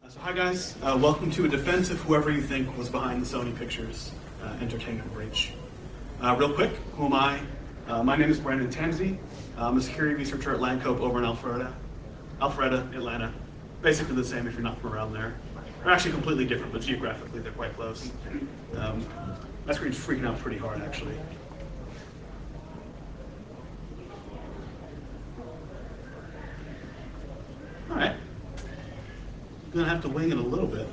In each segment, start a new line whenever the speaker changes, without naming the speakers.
So hi guys, welcome to a defense of whoever you think was behind the Sony Pictures entertainment breach. Real quick, who am I? My name is Brandon Tanzi. I'm a security researcher at Landcope over in Alpharetta, Atlanta. Basically the same if you're not from around there. They're actually completely different, but geographically they're quite close. My screen's freaking out pretty hard actually. All right. I'm gonna have to wing it a little bit.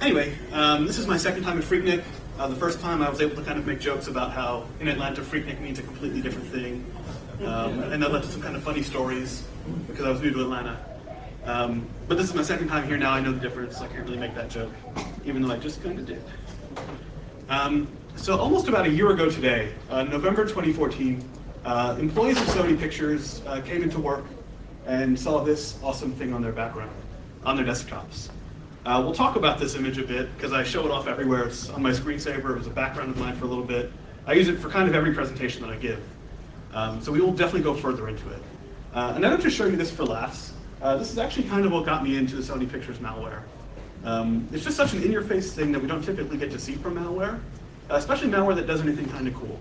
Anyway, this is my second time at PhreakNIC. The first time I was able to kind of make jokes about how in Atlanta PhreakNIC means a completely different thing. And that led to some kind of funny stories because I was new to Atlanta. But this is my second time here now. I know the difference. So I can't really make that joke, even though I just kind of did. So almost about a year ago today, November 2014, employees of Sony Pictures came into work and saw this awesome thing on their background, on their desktops. We'll talk about this image a bit because I show it off everywhere. It's on my screensaver. It was a background of mine for a little bit. I use it for kind of every presentation that I give. So we will definitely go further into it. And I don't just show you this for laughs. This is actually kind of what got me into the Sony Pictures malware. It's just such an in-your-face thing that we don't typically get to see from malware, especially malware that does anything kind of cool.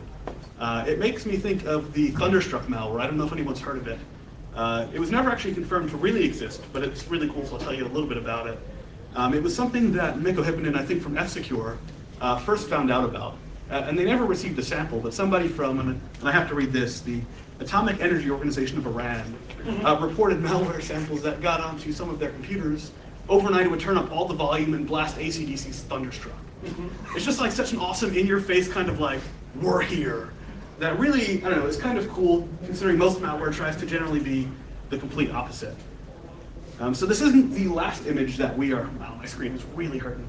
It makes me think of the Thunderstruck malware. I don't know if anyone's heard of it. It was never actually confirmed to really exist, but it's really cool, so I'll tell you a little bit about it. It was something that Mikko Hyppinen, I think from F-Secure, first found out about. And they never received a sample, but somebody from, and I have to read this, the Atomic Energy Organization of Iran reported malware samples that got onto some of their computers. Overnight it would turn up all the volume and blast AC/DC's Thunderstruck. It's just like such an awesome in-your-face kind of like, we're here. That really, I don't know, is kind of cool considering most malware tries to generally be the complete opposite. So this isn't the last image that we are, wow, my screen is really hurting.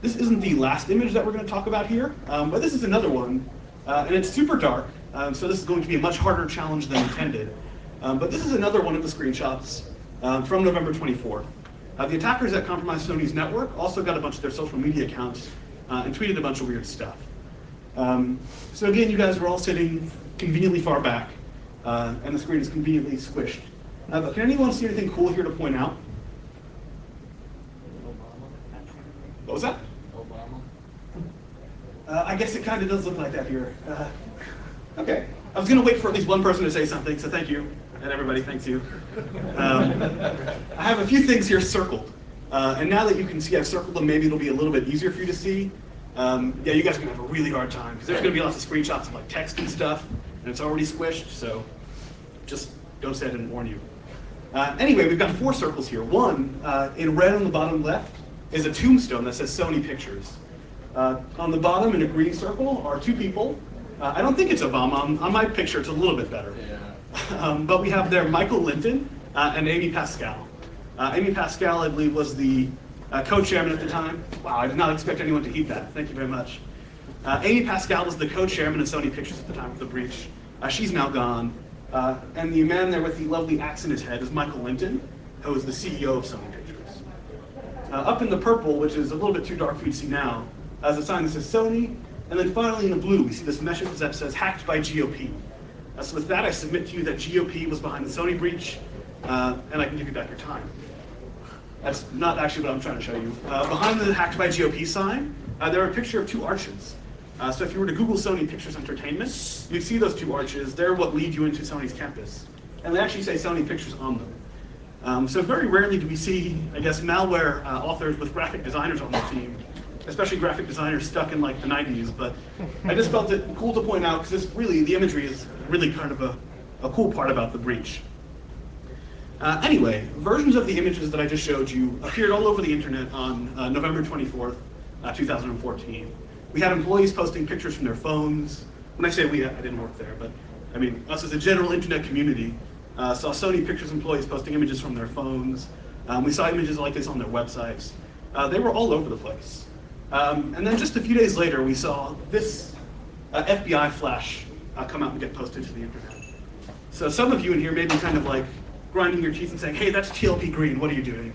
This isn't the last image that we're going to talk about here, but this is another one, and it's super dark, so this is going to be a much harder challenge than intended. But this is another one of the screenshots from November 24th. The attackers that compromised Sony's network also got a bunch of their social media accounts and tweeted a bunch of weird stuff. So again, you guys are all sitting conveniently far back, and the screen is conveniently squished. But can anyone see anything cool here to point out? What was that? I guess it kind of does look like that here. Okay. I was going to wait for at least one person to say something, so thank you. And everybody, thanks you. I have a few things here circled. And now that you can see I've circled them, maybe it'll be a little bit easier for you to see. Yeah, you guys are going to have a really hard time because there's going to be lots of screenshots of like text and stuff, and it's already squished, so just don't say I didn't warn you. Anyway, we've got 4 circles here. One, in red on the bottom left, is a tombstone that says Sony Pictures. On the bottom in a green circle are 2 people. I don't think it's Obama. On my picture, it's a little bit better. Yeah. But we have there Michael Linton and Amy Pascal. Amy Pascal, I believe, was the co-chairman at the time. Wow, I did not expect anyone to heed that. Thank you very much. Amy Pascal was the co-chairman of Sony Pictures at the time of the breach. She's now gone. And the man there with the lovely axe in his head is Michael Linton, who is the CEO of Sony Pictures. Up in the purple, which is a little bit too dark for you to see now, is a sign that says Sony. And then finally in the blue, we see this message that says hacked by GOP. So with that, I submit to you that GOP was behind the Sony breach, and I can give you back your time. That's not actually what I'm trying to show you. Behind the hacked by GOP sign, there are a picture of 2 arches. So if you were to Google Sony Pictures Entertainment, you'd see those 2 arches. They're what lead you into Sony's campus. And they actually say Sony Pictures on them. So very rarely do we see, I guess, malware authors with graphic designers on their team, especially graphic designers stuck in like the 90s. But I just felt it cool to point out because this really, the imagery is really kind of a cool part about the breach. Anyway, versions of the images that I just showed you appeared all over the internet on November 24th, 2014. We had employees posting pictures from their phones. When I say we, I didn't work there, but I mean us as a general internet community saw Sony Pictures employees posting images from their phones. We saw images like this on their websites. They were all over the place. And then just a few days later, we saw this FBI flash come out and get posted to the internet. So some of you in here may be kind of like grinding your teeth and saying, hey, that's TLP green, what are you doing?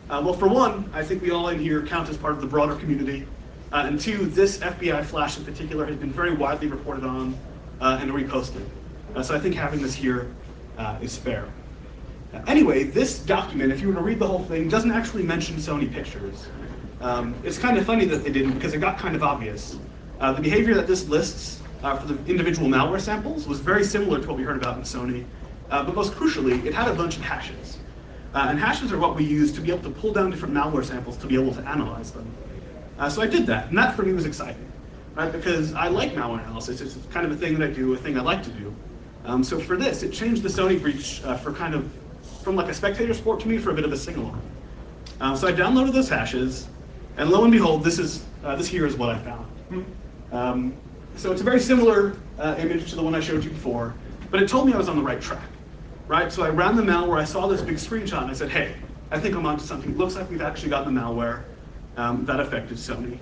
Well, for one, I think we all in here count as part of the broader community. And 2, this FBI flash in particular has been very widely reported on and reposted. So I think having this here is fair. Anyway, this document, if you were to read the whole thing, doesn't actually mention Sony Pictures. It's kind of funny that they didn't because it got kind of obvious. The behavior that this lists for the individual malware samples was very similar to what we heard about in Sony, but most crucially, it had a bunch of hashes. And hashes are what we use to be able to pull down different malware samples to be able to analyze them. So I did that, and that for me was exciting, right? Because I like malware analysis. It's kind of a thing that I do, a thing I like to do. So for this, it changed the Sony breach from like a spectator sport to me for a bit of a sing-along. So I downloaded those hashes, and lo and behold, this here is what I found. So it's a very similar image to the one I showed you before, but it told me I was on the right track, right? So I ran the malware, I saw this big screenshot, and I said, hey, I think I'm onto something. It looks like we've actually gotten the malware that affected Sony.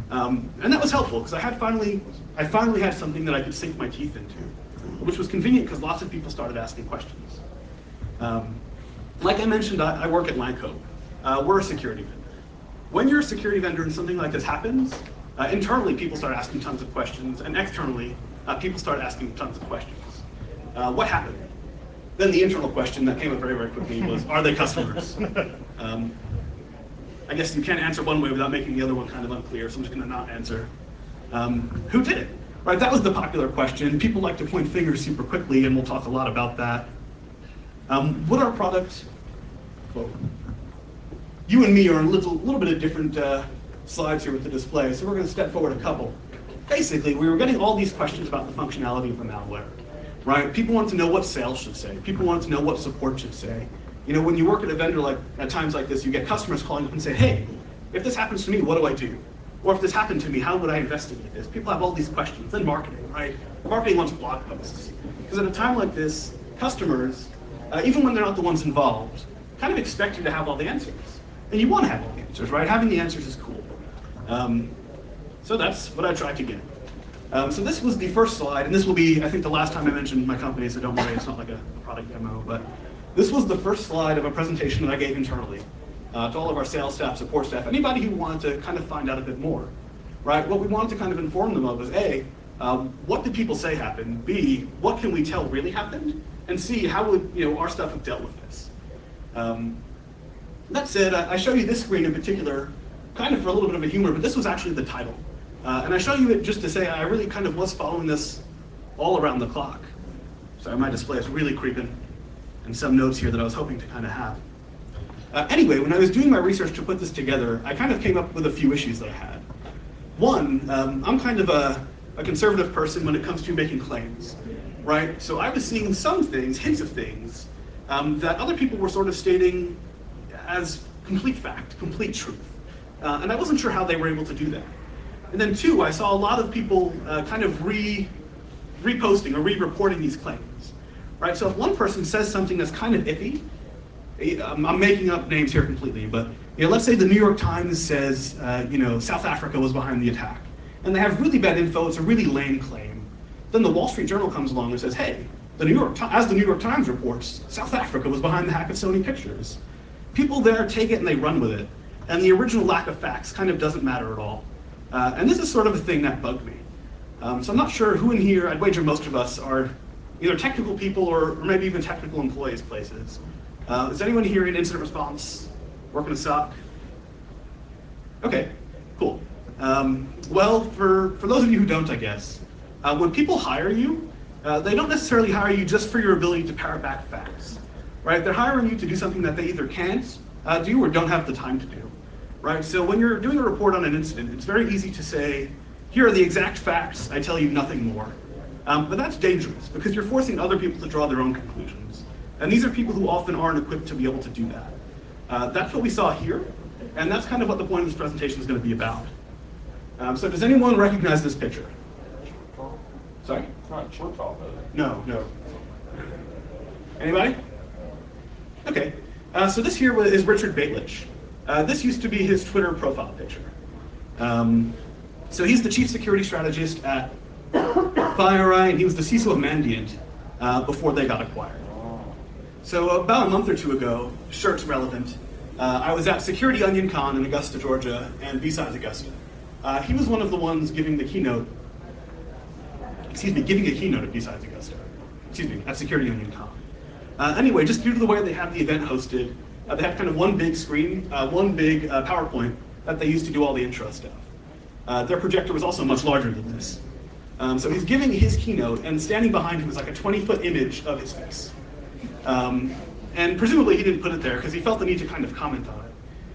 And that was helpful, because I finally had something that I could sink my teeth into, which was convenient because lots of people started asking questions. Like I mentioned, I work at Lanco. We're a security vendor. When you're a security vendor and something like this happens, internally people start asking tons of questions, and externally people start asking tons of questions. What happened? Then the internal question that came up very, very quickly was, are they customers? I guess you can't answer one way without making the other one kind of unclear, so I'm just going to not answer. Who did it? Right, that was the popular question. People like to point fingers super quickly, and we'll talk a lot about that. What our product, well, you and me are on a little bit of different slides here with the display, so we're going to step forward a couple. Basically, we were getting all these questions about the functionality of the malware, right? People wanted to know what sales should say. People wanted to know what support should say. You know, when you work at a vendor at times like this, you get customers calling up and say, hey, if this happens to me, what do I do? Or if this happened to me, how would I investigate this? People have all these questions. Then marketing, right? Marketing wants blog posts. Because at a time like this, customers, even when they're not the ones involved, kind of expect you to have all the answers. And you want to have all the answers, right? Having the answers is cool. So that's what I tried to get. So this was the first slide, and this will be, I think, the last time I mentioned my company, so don't worry, it's not like a product demo, but this was the first slide of a presentation that I gave internally to all of our sales staff, support staff, anybody who wanted to kind of find out a bit more, right? What we wanted to kind of inform them of is A, what did people say happened? B, what can we tell really happened? And C, how would our stuff have dealt with this? That said, I show you this screen in particular, kind of for a little bit of a humor, but this was actually the title. And I show you it just to say I really kind of was following this all around the clock. Sorry, my display is really creeping, and some notes here that I was hoping to kind of have. Anyway, when I was doing my research to put this together, I kind of came up with a few issues that I had. One, I'm kind of a conservative person when it comes to making claims, right? So I was seeing some things, hints of things, that other people were sort of stating as complete fact, complete truth. And I wasn't sure how they were able to do that. And then two, I saw a lot of people kind of reposting or re-reporting these claims, right? So if one person says something that's kind of iffy, I'm making up names here completely, but let's say the New York Times says, South Africa was behind the attack, and they have really bad info, it's a really lame claim. Then the Wall Street Journal comes along and says, hey, as the New York Times reports, South Africa was behind the hack of Sony Pictures. People there take it and they run with it, and the original lack of facts kind of doesn't matter at all. And this is sort of a thing that bugged me. So I'm not sure who in here, I'd wager most of us are either technical people or maybe even technical employees places. Is anyone here in incident response, working a SOC? Okay, cool. Well, for those of you who don't, I guess, when people hire you, they don't necessarily hire you just for your ability to parrot back facts, right? They're hiring you to do something that they either can't do or don't have the time to do, right? So when you're doing a report on an incident, it's very easy to say, here are the exact facts, I tell you nothing more. But that's dangerous because you're forcing other people to draw their own conclusions. And these are people who often aren't equipped to be able to do that. That's what we saw here, and that's kind of what the point of this presentation is going to be about. So does anyone recognize this picture? Sorry?
It's not Churchill,
No. Anybody? Okay. So this here is Richard Batelich. This used to be his Twitter profile picture. So he's the chief security strategist at FireEye, and he was the CISO of Mandiant before they got acquired. So about a month or two ago, sure it's relevant, I was at Security Onion Con in Augusta, Georgia, and besides Augusta. He was one of the ones giving a keynote at besides Augusta, at Security Onion Con. Anyway, just due to the way they had the event hosted, they had kind of one big screen, one big PowerPoint that they used to do all the intro stuff. Their projector was also much larger than this. So he's giving his keynote, and standing behind him is like a 20-foot image of his face. And presumably he didn't put it there because he felt the need to kind of comment on it.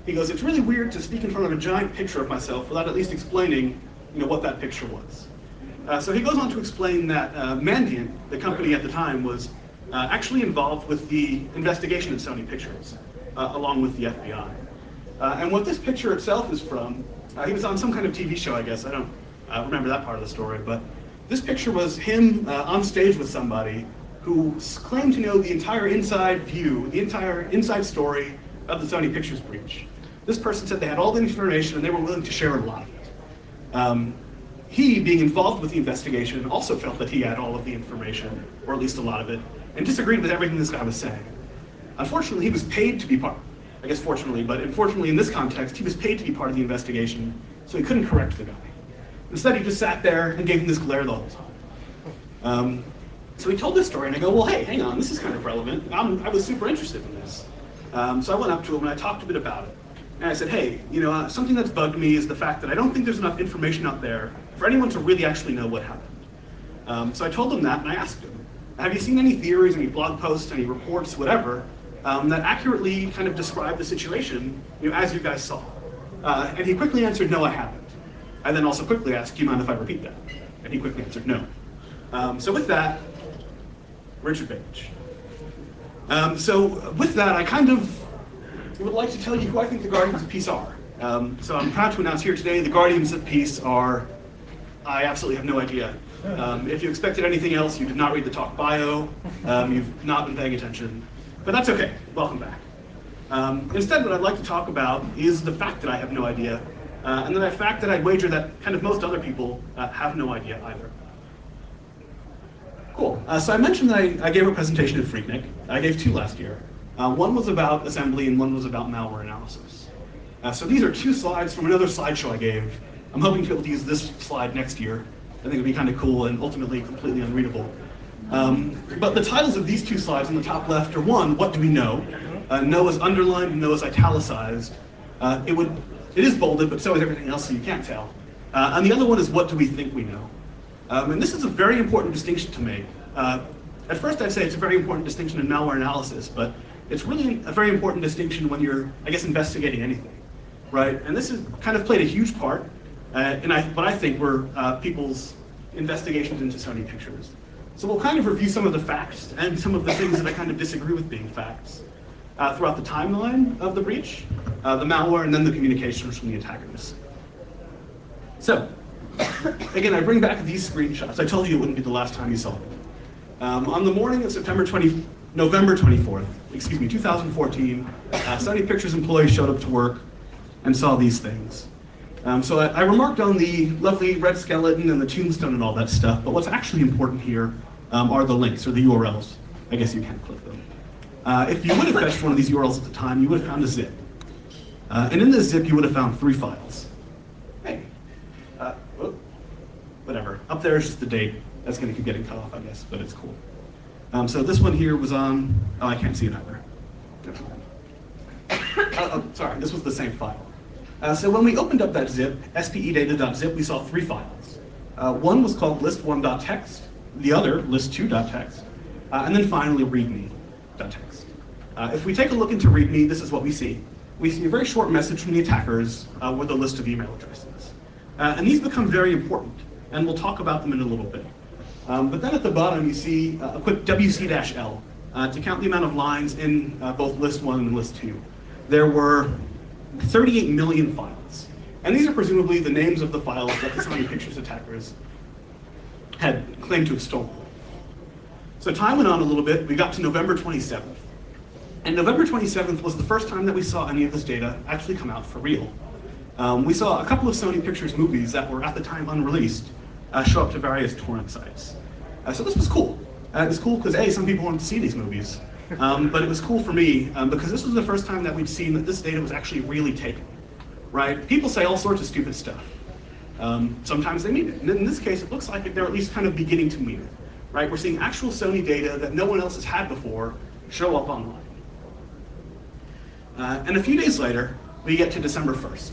He goes, "It's really weird to speak in front of a giant picture of myself without at least explaining, what that picture was." So he goes on to explain that Mandiant, the company at the time, was actually involved with the investigation of Sony Pictures, along with the FBI. And what this picture itself is from, he was on some kind of TV show, I guess. I don't remember that part of the story, but this picture was him on stage with somebody who claimed to know the entire inside view, the entire inside story of the Sony Pictures breach. This person said they had all the information and they were willing to share a lot of it. He, being involved with the investigation, also felt that he had all of the information, or at least a lot of it, and disagreed with everything this guy was saying. Unfortunately, he was paid to be part, I guess fortunately, but unfortunately in this context, he was paid to be part of the investigation, so he couldn't correct the guy. Instead, he just sat there and gave him this glare the whole time. So he told this story, and I go, "Well, hey, hang on, this is kind of relevant. I was super interested in this." So I went up to him and I talked a bit about it. And I said, "Hey, something that's bugged me is the fact that I don't think there's enough information out there for anyone to really actually know what happened." So I told him that, and I asked him, "Have you seen any theories, any blog posts, any reports, whatever, that accurately kind of describe the situation, as you guys saw?" And he quickly answered, "No, I haven't." I then also quickly asked, "Do you mind if I repeat that?" And he quickly answered, "No." So with that, Richard Page. So with that, I kind of would like to tell you who I think the Guardians of Peace are. So I'm proud to announce here today, the Guardians of Peace are, I absolutely have no idea. If you expected anything else, you did not read the talk bio, you've not been paying attention, but that's okay, welcome back. Instead, what I'd like to talk about is the fact that I have no idea, and the fact that I wager that kind of most other people have no idea either. Cool, so I mentioned that I gave a presentation at PhreakNIC. I gave two last year. One was about assembly and one was about malware analysis. So these are two slides from another slideshow I gave. I'm hoping to be able to use this slide next year. I think it'd be kind of cool and ultimately completely unreadable. But the titles of these two slides on the top left are one, what do we know? Know is underlined, know is italicized. It is bolded, but so is everything else, so you can't tell. And the other one is what do we think we know? And this is a very important distinction to make. At first I'd say it's a very important distinction in malware analysis, but it's really a very important distinction when you're, I guess, investigating anything, right? And this has kind of played a huge part in what I think were people's investigations into Sony Pictures. So we'll kind of review some of the facts and some of the things that I kind of disagree with being facts throughout the timeline of the breach, the malware, and then the communications from the attackers. So, again, I bring back these screenshots. I told you it wouldn't be the last time you saw them. On the morning of November 24th, 2014, Sony Pictures employees showed up to work and saw these things. So I remarked on the lovely red skeleton and the tombstone and all that stuff, but what's actually important here are the links, or the URLs. I guess you can't click them. If you would have fetched one of these URLs at the time, you would have found a zip. And in this zip, you would have found 3 files. Hey, whatever. Up there is just the date. That's going to keep getting cut off, I guess, but it's cool. So this one here was on, I can't see it either. Sorry, this was the same file. So when we opened up that zip, spedata.zip, we saw 3 files. One was called list1.txt, the other, list2.txt, and then finally readme.txt. If we take a look into readme, this is what we see. We see a very short message from the attackers with a list of email addresses. And these become very important, and we'll talk about them in a little bit. But then at the bottom, you see a quick WC-L to count the amount of lines in both list 1 and list 2. There were 38 million files. And these are presumably the names of the files that the Sony Pictures attackers had claimed to have stolen. So time went on a little bit. We got to November 27th. And November 27th was the first time that we saw any of this data actually come out for real. We saw a couple of Sony Pictures movies that were at the time unreleased show up to various torrent sites. So this was cool. It was cool because A, some people wanted to see these movies, but it was cool for me because this was the first time that we'd seen that this data was actually really taken, right? People say all sorts of stupid stuff. Sometimes they mean it. And in this case, it looks like they're at least kind of beginning to mean it, right? We're seeing actual Sony data that no one else has had before show up online. And a few days later, we get to December 1st.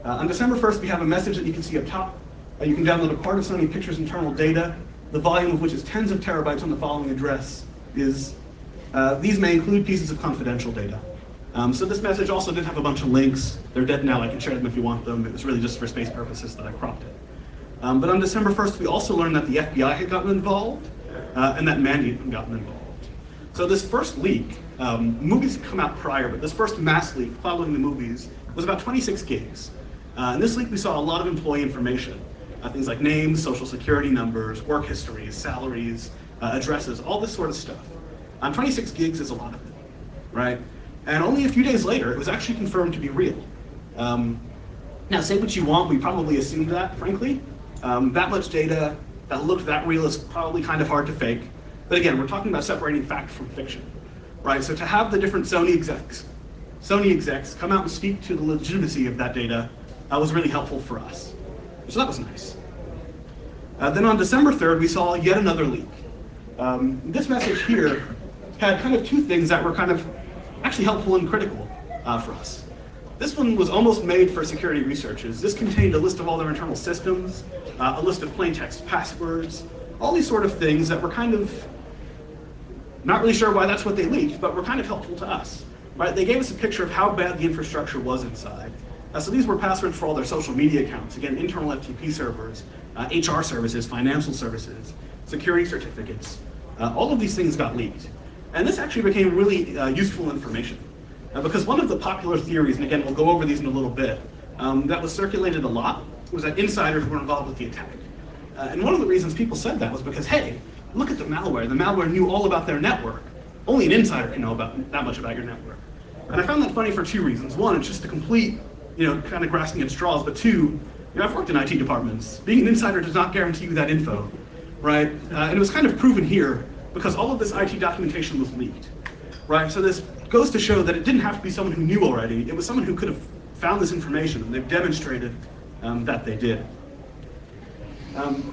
On December 1st, we have a message that you can see up top. You can download a part of Sony Pictures' internal data, the volume of which is tens of terabytes on the following address. These may include pieces of confidential data. So this message also did have a bunch of links. They're dead now, I can share them if you want them. It was really just for space purposes that I cropped it. But on December 1st, we also learned that the FBI had gotten involved and that Mandy had gotten involved. So this first leak, movies had come out prior, but this first mass leak following the movies was about 26 gigs. In this leak, we saw a lot of employee information, things like names, social security numbers, work histories, salaries, addresses, all this sort of stuff. 26 gigs is a lot of it, right? And only a few days later, it was actually confirmed to be real. Now, say what you want, we probably assumed that, frankly. That much data that looked that real is probably kind of hard to fake. But again, we're talking about separating fact from fiction, right? So to have the different Sony execs come out and speak to the legitimacy of that data was really helpful for us. So that was nice. Then on December 3rd, we saw yet another leak. This message here had kind of two things that were kind of actually helpful and critical for us. This one was almost made for security researchers. This contained a list of all their internal systems, a list of plain text passwords, all these sort of things that were kind of not really sure why that's what they leaked, but were kind of helpful to us. Right? They gave us a picture of how bad the infrastructure was inside. So these were passwords for all their social media accounts, again, internal FTP servers, HR services, financial services, security certificates. All of these things got leaked. And this actually became really useful information. Because one of the popular theories, and again, we'll go over these in a little bit, that was circulated a lot was that insiders were involved with the attack. And one of the reasons people said that was because, hey, look at the malware. The malware knew all about their network. Only an insider can know about that much about your network. And I found that funny for two reasons. One, it's just a complete, kind of grasping at straws. But two, I've worked in IT departments. Being an insider does not guarantee you that info, right? And it was kind of proven here because all of this IT documentation was leaked, right? So this goes to show that it didn't have to be someone who knew already. It was someone who could have found this information, and they've demonstrated that they did.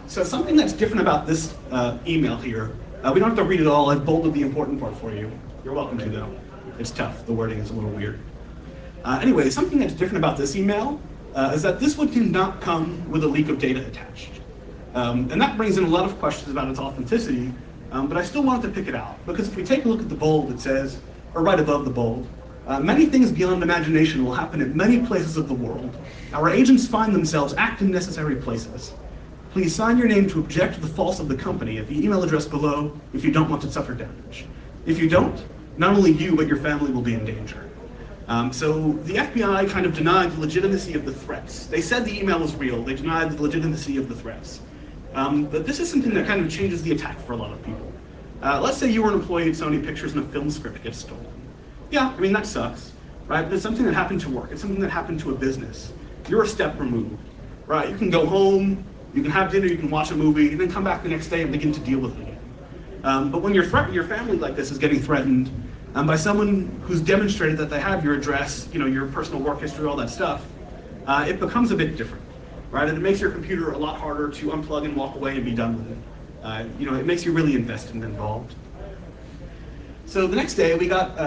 So something that's different about this email here, we don't have to read it all. I've bolded the important part for you. You're welcome to, though. It's tough. The wording is a little weird. Anyway, something that's different about this email is that this one did not come with a leak of data attached. And that brings in a lot of questions about its authenticity, but I still wanted to pick it out. Because if we take a look at the bold, it says, or right above the bold, many things beyond imagination will happen in many places of the world. Our agents find themselves act in necessary places. Please sign your name to object to the faults of the company at the email address below if you don't want to suffer damage. If you don't, not only you, but your family will be in danger. So the FBI kind of denied the legitimacy of the threats. They said the email was real. They denied the legitimacy of the threats. But this is something that kind of changes the attack for a lot of people. Let's say you were an employee at Sony Pictures and a film script gets stolen. Yeah, I mean, that sucks, right? But it's something that happened to work. It's something that happened to a business. You're a step removed, right? You can go home, you can have dinner, you can watch a movie, and then come back the next day and begin to deal with it again. But when your family like this is getting threatened by someone who's demonstrated that they have your address, your personal work history, all that stuff, it becomes a bit different, right? And it makes your computer a lot harder to unplug and walk away and be done with it. It makes you really invested and involved. So the next day, we got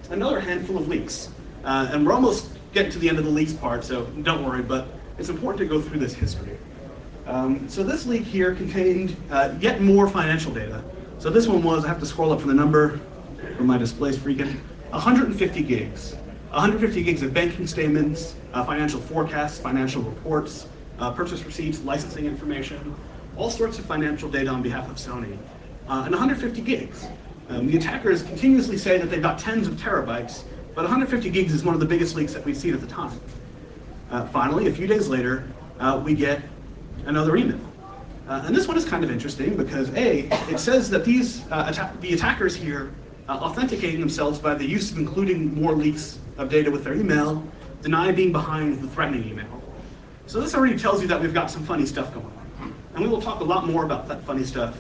another handful of leaks. And we're almost getting to the end of the leaks part, so don't worry, but it's important to go through this history. So this leak here contained yet more financial data. So this one was, I have to scroll up for the number, or my display's freaking, 150 gigs. 150 gigs of banking statements, financial forecasts, financial reports, purchase receipts, licensing information, all sorts of financial data on behalf of Sony, and 150 gigs. The attackers continuously say that they've got tens of terabytes, but 150 gigs is one of the biggest leaks that we've seen at the time. Finally, a few days later, we get another email. And this one is kind of interesting because it says that the attackers here authenticating themselves by the use of including more leaks of data with their email, deny being behind the threatening email. So this already tells you that we've got some funny stuff going on. And we will talk a lot more about that funny stuff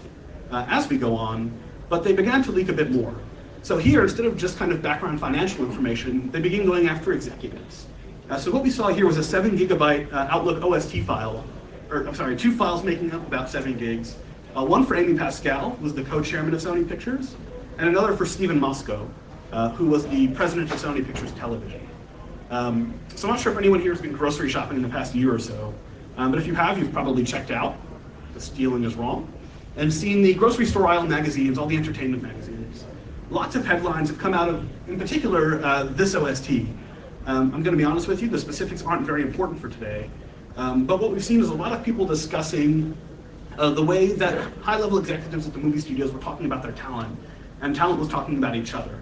as we go on, but they began to leak a bit more. So here, instead of just kind of background financial information, they begin going after executives. So what we saw here was a 7 gigabyte Outlook OST file, two files making up about 7 gigs. One for Amy Pascal, who was the co-chairman of Sony Pictures, and another for Stephen Moscow, who was the president of Sony Pictures Television. So I'm not sure if anyone here has been grocery shopping in the past year or so, but if you have, you've probably checked out The Stealing is Wrong, and seen the grocery store aisle magazines, all the entertainment magazines. Lots of headlines have come out of, in particular, this OST. I'm going to be honest with you, the specifics aren't very important for today, but what we've seen is a lot of people discussing the way that high-level executives at the movie studios were talking about their talent, and talent was talking about each other.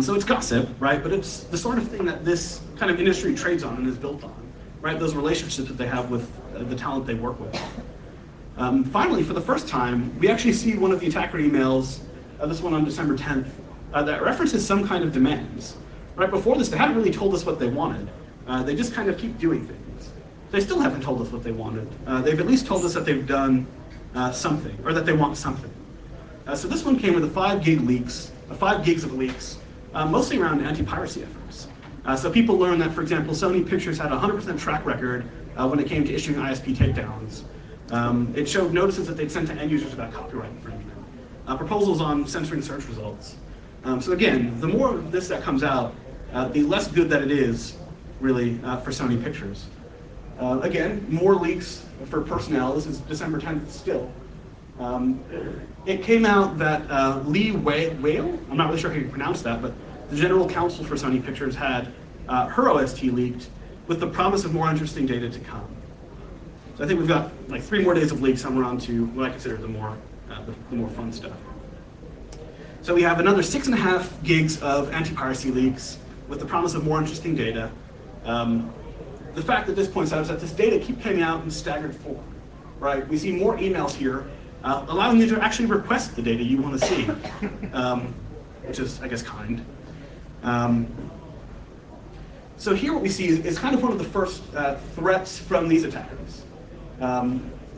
So it's gossip, right? But it's the sort of thing that this kind of industry trades on and is built on, right? Those relationships that they have with the talent they work with. Finally, for the first time, we actually see one of the attacker emails, this one on December 10th, that references some kind of demands. Right before this, they hadn't really told us what they wanted. They just kind of keep doing things. They still haven't told us what they wanted. They've at least told us that they've done something, or that they want something. So this one came with 5 gigs of leaks, mostly around anti-piracy efforts. So people learned that, for example, Sony Pictures had a 100% track record when it came to issuing ISP takedowns. It showed notices that they'd sent to end users about copyright infringement, proposals on censoring search results. So again, the more of this that comes out, the less good that it is, really, for Sony Pictures. Again, more leaks for personnel. This is December 10th still. It came out that Lee Whale, I'm not really sure how you pronounce that, but the general counsel for Sony Pictures had her OST leaked with the promise of more interesting data to come. So I think we've got like 3 more days of leaks, and we're on to what I consider the more fun stuff. So we have another 6.5 gigs of anti-piracy leaks with the promise of more interesting data. The fact that this points out is that this data keeps coming out in staggered form, right? We see more emails here, allowing you to actually request the data you want to see, which is, I guess, kind. So here what we see is kind of one of the first threats from these attackers.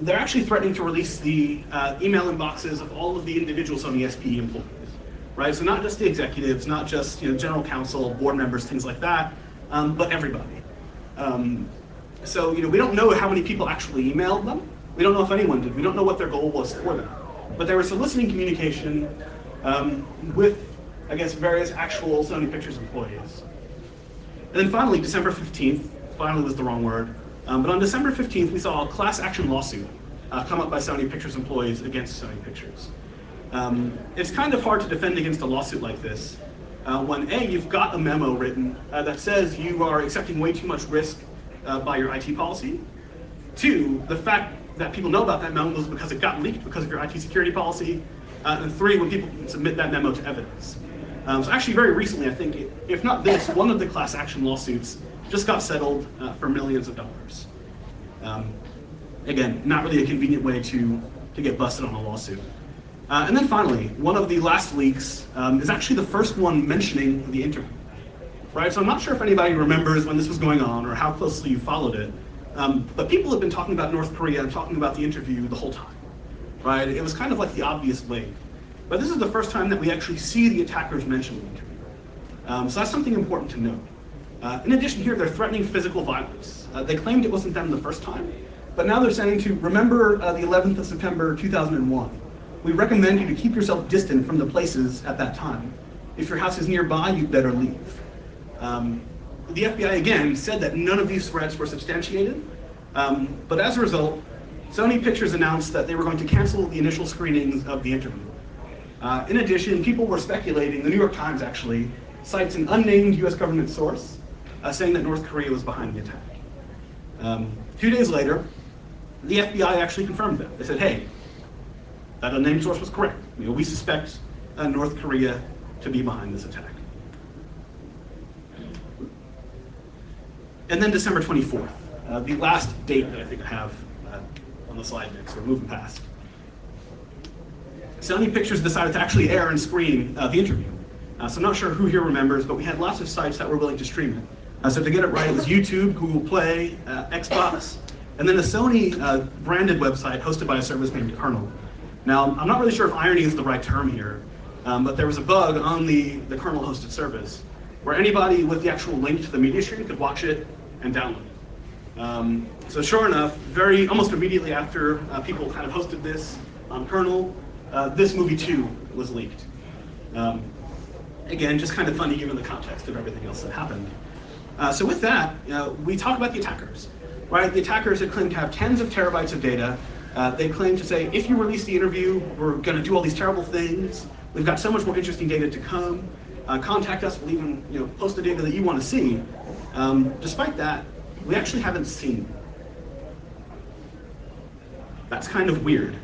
They're actually threatening to release the email inboxes of all of the individual Sony SP employees, right? So not just the executives, not just general counsel, board members, things like that, but everybody. So we don't know how many people actually emailed them. We don't know if anyone did. We don't know what their goal was for them. But they were soliciting communication with, I guess, various actual Sony Pictures employees. And then finally, December 15th, finally was the wrong word, but on December 15th, we saw a class action lawsuit come up by Sony Pictures employees against Sony Pictures. It's kind of hard to defend against a lawsuit like this when A, you've got a memo written that says you are accepting way too much risk by your IT policy. 2, the fact that people know about that memo was because it got leaked because of your IT security policy. And 3, when people submit that memo to evidence. So actually very recently, I think, if not this, one of the class action lawsuits just got settled for millions of dollars. Again, not really a convenient way to get busted on a lawsuit. And then finally, one of the last leaks is actually the first one mentioning the interview. Right? So I'm not sure if anybody remembers when this was going on or how closely you followed it, but people have been talking about North Korea and talking about the interview the whole time. Right? It was kind of like the obvious link. But this is the first time that we actually see the attackers mention the interview. So that's something important to note. In addition here, they're threatening physical violence. They claimed it wasn't them the first time, but now they're saying to remember the 11th of September 2001. We recommend you to keep yourself distant from the places at that time. If your house is nearby, you'd better leave. The FBI, again, said that none of these threats were substantiated, but as a result, Sony Pictures announced that they were going to cancel the initial screenings of the interview. In addition, people were speculating, the New York Times actually cites an unnamed US government source saying that North Korea was behind the attack. 2 days later, the FBI actually confirmed that. They said, hey, that unnamed source was correct. We suspect North Korea to be behind this attack. And then December 24th, the last date that I think I have on the slide next, we're moving past. Sony Pictures decided to actually air and screen the interview. So I'm not sure who here remembers, but we had lots of sites that were willing to stream it. So to get it right, it was YouTube, Google Play, Xbox, and then a Sony branded website hosted by a service named Kernel. Now, I'm not really sure if irony is the right term here, but there was a bug on the Kernel hosted service where anybody with the actual link to the media stream could watch it and download it. So sure enough, almost immediately after people kind of hosted this on Kernel, this movie too was leaked. Again, just kind of funny given the context of everything else that happened. So with that, we talk about the attackers, right? The attackers that claim to have tens of terabytes of data. They claim to say, if you release the interview, we're going to do all these terrible things. We've got so much more interesting data to come. Contact us. We'll even post the data that you want to see. Despite that, we actually haven't seen. That's kind of weird.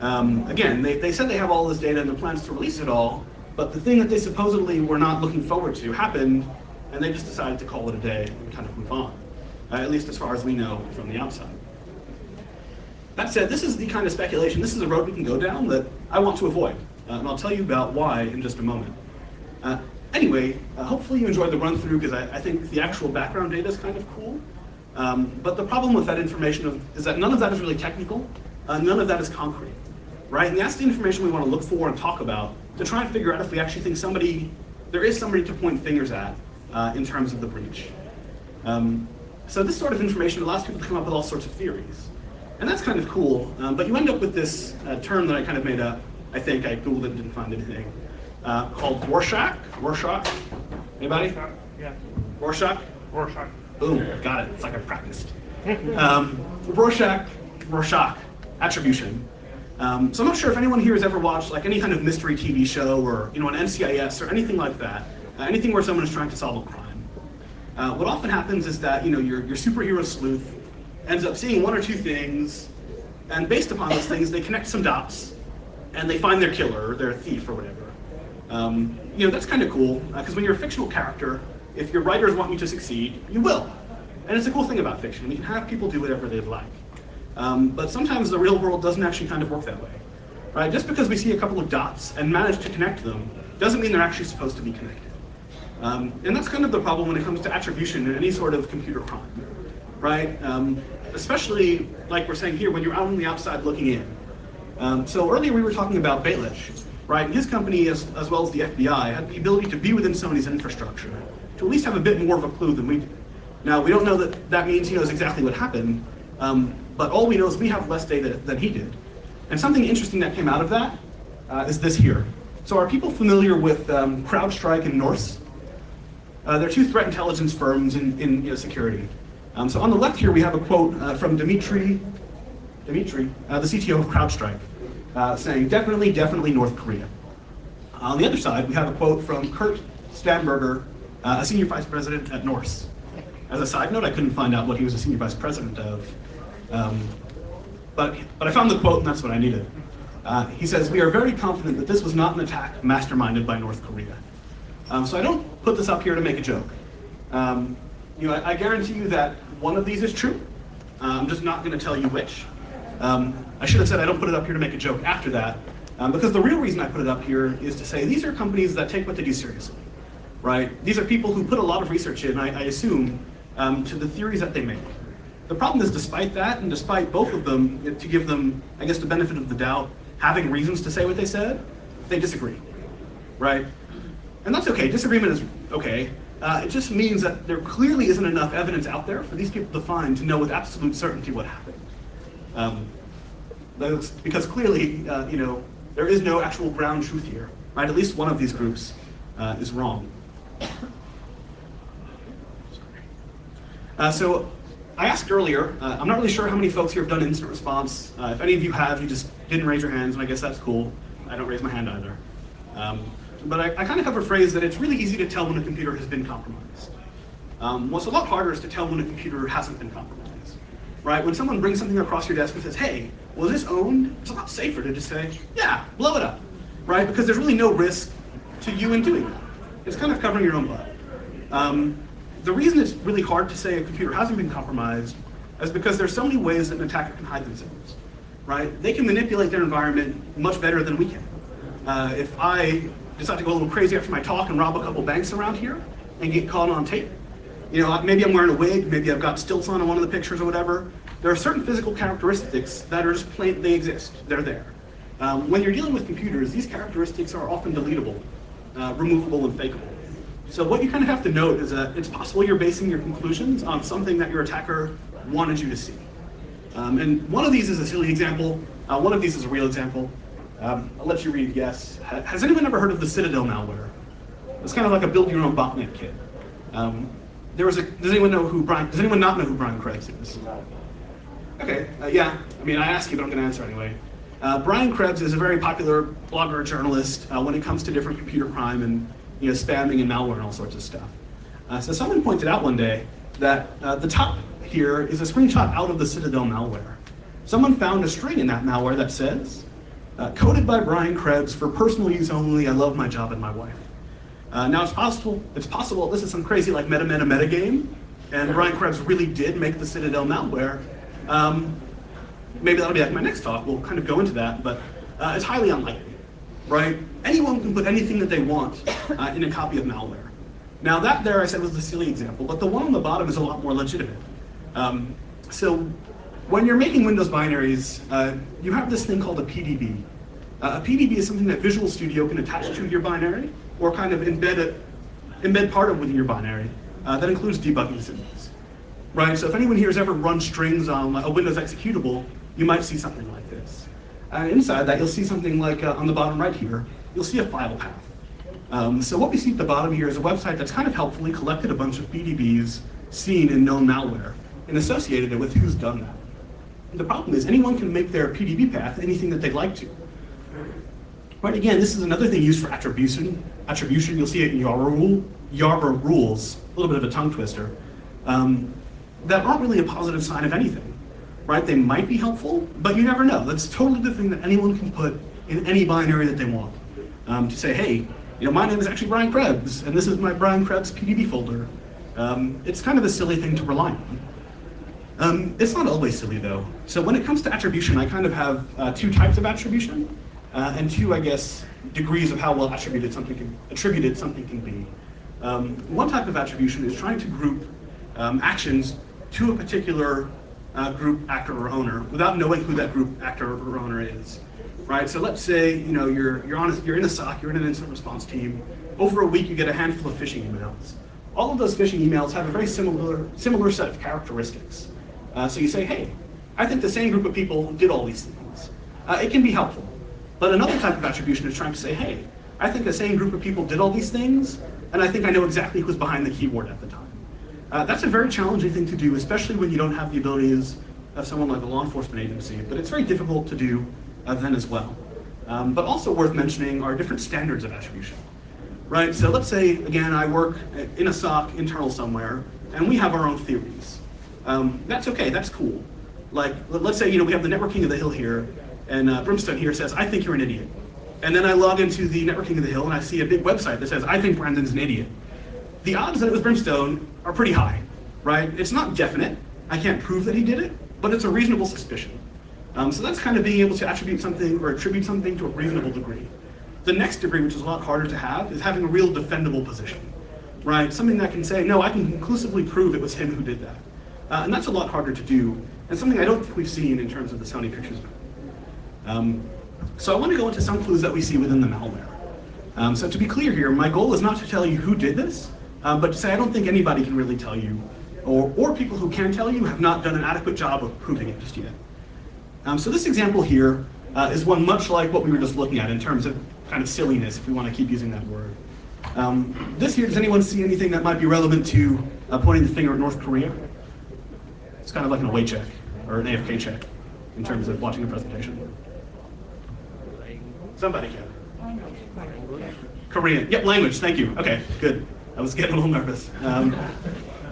Again, they said they have all this data and their plans to release it all, but the thing that they supposedly were not looking forward to happened, and they just decided to call it a day and kind of move on, at least as far as we know from the outside. That said, this is the kind of speculation, this is a road we can go down that I want to avoid, and I'll tell you about why in just a moment. Anyway, hopefully you enjoyed the run through because I think the actual background data is kind of cool. But the problem with that information is that none of that is really technical, none of that is concrete, right? And that's the information we want to look for and talk about to try and figure out if we actually think there is somebody to point fingers at in terms of the breach. So this sort of information allows people to come up with all sorts of theories. And that's kind of cool, but you end up with this term that I kind of made up. I think I Googled it and didn't find anything. Called Rorschach. Rorschach? Anybody?
Rorschach, yeah.
Rorschach?
Rorschach.
Boom, got it. It's like I practiced. Rorschach attribution. So I'm not sure if anyone here has ever watched like any kind of mystery TV show or an NCIS or anything like that. Anything where someone is trying to solve a crime. What often happens is that your superhero sleuth ends up seeing one or two things, and based upon those things, they connect some dots, and they find their killer or their thief or whatever. That's kind of cool, because when you're a fictional character, if your writers want you to succeed, you will. And it's a cool thing about fiction. You can have people do whatever they'd like. But sometimes the real world doesn't actually kind of work that way. Right? Just because we see a couple of dots and manage to connect them, doesn't mean they're actually supposed to be connected. And that's kind of the problem when it comes to attribution in any sort of computer crime. Right? Especially, like we're saying here, when you're out on the outside looking in. So earlier we were talking about Baelish, right? And his company, as well as the FBI, had the ability to be within Sony's infrastructure, to at least have a bit more of a clue than we do. Now, we don't know that means he knows exactly what happened, but all we know is we have less data than he did. And something interesting that came out of that is this here. So are people familiar with CrowdStrike and Norse? They're two threat intelligence firms in security. So on the left here, we have a quote from Dmitry, the CTO of CrowdStrike, saying, definitely North Korea. On the other side, we have a quote from Kurt Stamberger, a senior vice president at Norse. As a side note, I couldn't find out what he was a senior vice president of, but I found the quote, and that's what I needed. He says, "We are very confident that this was not an attack masterminded by North Korea." So I don't put this up here to make a joke. I guarantee you that one of these is true. I'm just not going to tell you which. I should have said I don't put it up here to make a joke after that, because the real reason I put it up here is to say these are companies that take what they do seriously, right? These are people who put a lot of research in, I assume, to the theories that they make. The problem is, despite that, and despite both of them, to give them, I guess, the benefit of the doubt, having reasons to say what they said, they disagree, right? And that's okay. Disagreement is okay. It just means that there clearly isn't enough evidence out there for these people to find to know with absolute certainty what happened. Because clearly, there is no actual ground truth here, right? At least one of these groups is wrong. So I asked earlier, I'm not really sure how many folks here have done instant response. If any of you have, you just didn't raise your hands, and I guess that's cool. I don't raise my hand either. But I kind of have a phrase that it's really easy to tell when a computer has been compromised. What's a lot harder is to tell when a computer hasn't been compromised, right? When someone brings something across your desk and says, "Hey, was this owned?" It's a lot safer to just say, "Yeah, blow it up," right? Because there's really no risk to you in doing that. It's kind of covering your own butt. The reason it's really hard to say a computer hasn't been compromised is because there's so many ways that an attacker can hide themselves, right? They can manipulate their environment much better than we can. If I decide to go a little crazy after my talk and rob a couple banks around here and get caught on tape, maybe I'm wearing a wig, maybe I've got stilts on in one of the pictures or whatever. There are certain physical characteristics that are just plain, they exist, they're there. When you're dealing with computers, these characteristics are often deletable, removable, and fakeable. So what you kind of have to note is that it's possible you're basing your conclusions on something that your attacker wanted you to see. And one of these is a silly example, one of these is a real example. I'll let you read a guess. Has anyone ever heard of the Citadel malware? It's kind of like a build-your-own botnet kit. Does anyone not know who Brian Krebs is? Okay, yeah. I mean, I asked you, but I'm going to answer anyway. Brian Krebs is a very popular blogger journalist when it comes to different computer crime and spamming and malware and all sorts of stuff. So someone pointed out one day that the top here is a screenshot out of the Citadel malware. Someone found a string in that malware that says, coded by Brian Krebs for personal use only, I love my job and my wife. Now it's possible this is some crazy like meta game, and Brian Krebs really did make the Citadel malware. Maybe that'll be like my next talk, we'll kind of go into that, but it's highly unlikely, right? Anyone can put anything that they want in a copy of malware. Now that there I said was the silly example, but the one on the bottom is a lot more legitimate. So when you're making Windows binaries, you have this thing called a PDB. A PDB is something that Visual Studio can attach to your binary, or kind of embed part of within your binary. That includes debugging symbols, right? So if anyone here has ever run strings on a Windows executable, you might see something like this. Inside that, you'll see something like on the bottom right here, you'll see a file path. So what we see at the bottom here is a website that's kind of helpfully collected a bunch of PDBs seen in known malware and associated it with who's done that. The problem is anyone can make their PDB path anything that they'd like to. Right, again, this is another thing used for attribution. You'll see it in Yarborough rules, a little bit of a tongue twister, that aren't really a positive sign of anything. Right? They might be helpful, but you never know. That's totally the thing that anyone can put in any binary that they want. To say, hey, my name is actually Brian Krebs, and this is my Brian Krebs PDB folder. It's kind of a silly thing to rely on. It's not always silly though. So when it comes to attribution, I kind of have two types of attribution, and two, I guess, degrees of how well attributed something can be. One type of attribution is trying to group actions to a particular group, actor, or owner without knowing who that group, actor, or owner is. Right? So let's say you're in a SOC, you're in an incident response team. Over a week, you get a handful of phishing emails. All of those phishing emails have a very similar set of characteristics. So you say, hey, I think the same group of people did all these things. It can be helpful. But another type of attribution is trying to say, hey, I think the same group of people did all these things, and I think I know exactly who's behind the keyboard at the time. That's a very challenging thing to do, especially when you don't have the abilities of someone like a law enforcement agency, but it's very difficult to do then as well. But also worth mentioning are different standards of attribution. Right, so let's say, again, I work in a SOC internal somewhere, and we have our own theories. That's okay, that's cool. Like, let's say, we have the Network King of the Hill here, and Brimstone here says, I think you're an idiot. And then I log into the Network King of the Hill, and I see a big website that says, I think Brandon's an idiot. The odds that it was Brimstone are pretty high, right? It's not definite. I can't prove that he did it, but it's a reasonable suspicion. So that's kind of being able to attribute something to a reasonable degree. The next degree, which is a lot harder to have, is having a real defendable position, right? Something that can say, no, I can conclusively prove it was him who did that. And that's a lot harder to do, and something I don't think we've seen in terms of the Sony Pictures. So I want to go into some clues that we see within the malware. So to be clear here, my goal is not to tell you who did this, but to say I don't think anybody can really tell you, or people who can tell you have not done an adequate job of proving it just yet. So this example here is one much like what we were just looking at in terms of kind of silliness, if we want to keep using that word. This here, does anyone see anything that might be relevant to pointing the finger at North Korea? It's kind of like an away check, or an AFK check, in terms of watching a presentation. Somebody can. Korean, yep, language, thank you. Okay, good. I was getting a little nervous.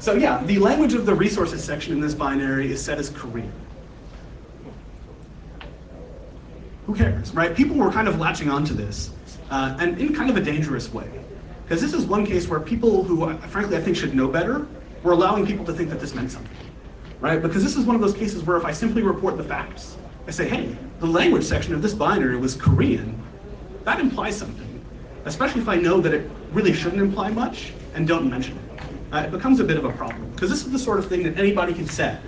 So yeah, the language of the resources section in this binary is set as Korean. Who cares, right? People were kind of latching onto this, and in kind of a dangerous way. Because this is one case where people who, frankly, I think should know better, were allowing people to think that this meant something, right? Because this is one of those cases where if I simply report the facts, I say, hey, the language section of this binary was Korean, that implies something, especially if I know that it really shouldn't imply much and don't mention it. It becomes a bit of a problem, because this is the sort of thing that anybody can set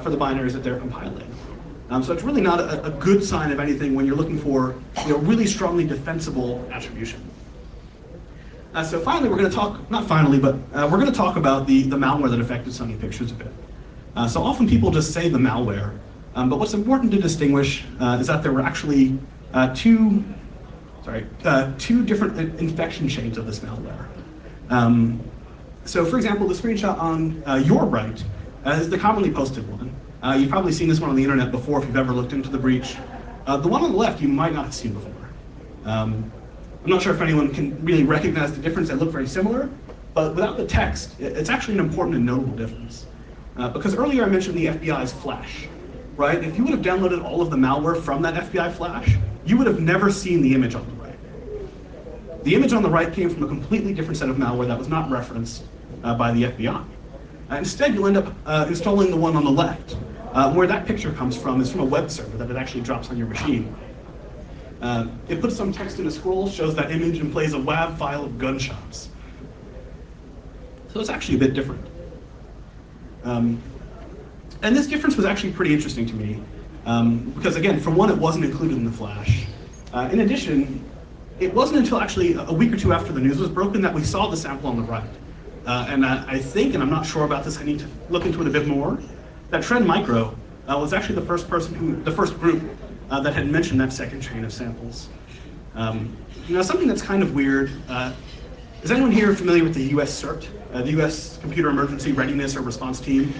for the binaries that they're compiling. So it's really not a good sign of anything when you're looking for really strongly defensible attribution. So finally, we're going to talk, not finally, but we're going to talk about the malware that affected Sony Pictures a bit. So often people just say the malware, but what's important to distinguish is that there were actually two different infection chains of this malware. So for example, the screenshot on your right is the commonly posted one. You've probably seen this one on the internet before if you've ever looked into the breach. The one on the left you might not have seen before. I'm not sure if anyone can really recognize the difference. They look very similar, but without the text, it's actually an important and notable difference. Because earlier I mentioned the FBI's flash, right? If you would have downloaded all of the malware from that FBI flash, you would have never seen the image on the right. The image on the right came from a completely different set of malware that was not referenced by the FBI. Instead, you'll end up installing the one on the left. Where that picture comes from is from a web server that it actually drops on your machine. It puts some text in a scroll, shows that image, and plays a WAV file of gunshots. So it's actually a bit different. And this difference was actually pretty interesting to me, because again, for one, it wasn't included in the flash. In addition, it wasn't until actually a week or two after the news was broken that we saw the sample on the right. And I think, and I'm not sure about this, I need to look into it a bit more, that Trend Micro was actually the first group that had mentioned that second chain of samples. Something that's kind of weird, is anyone here familiar with the US CERT, the US Computer Emergency Readiness or Response Team?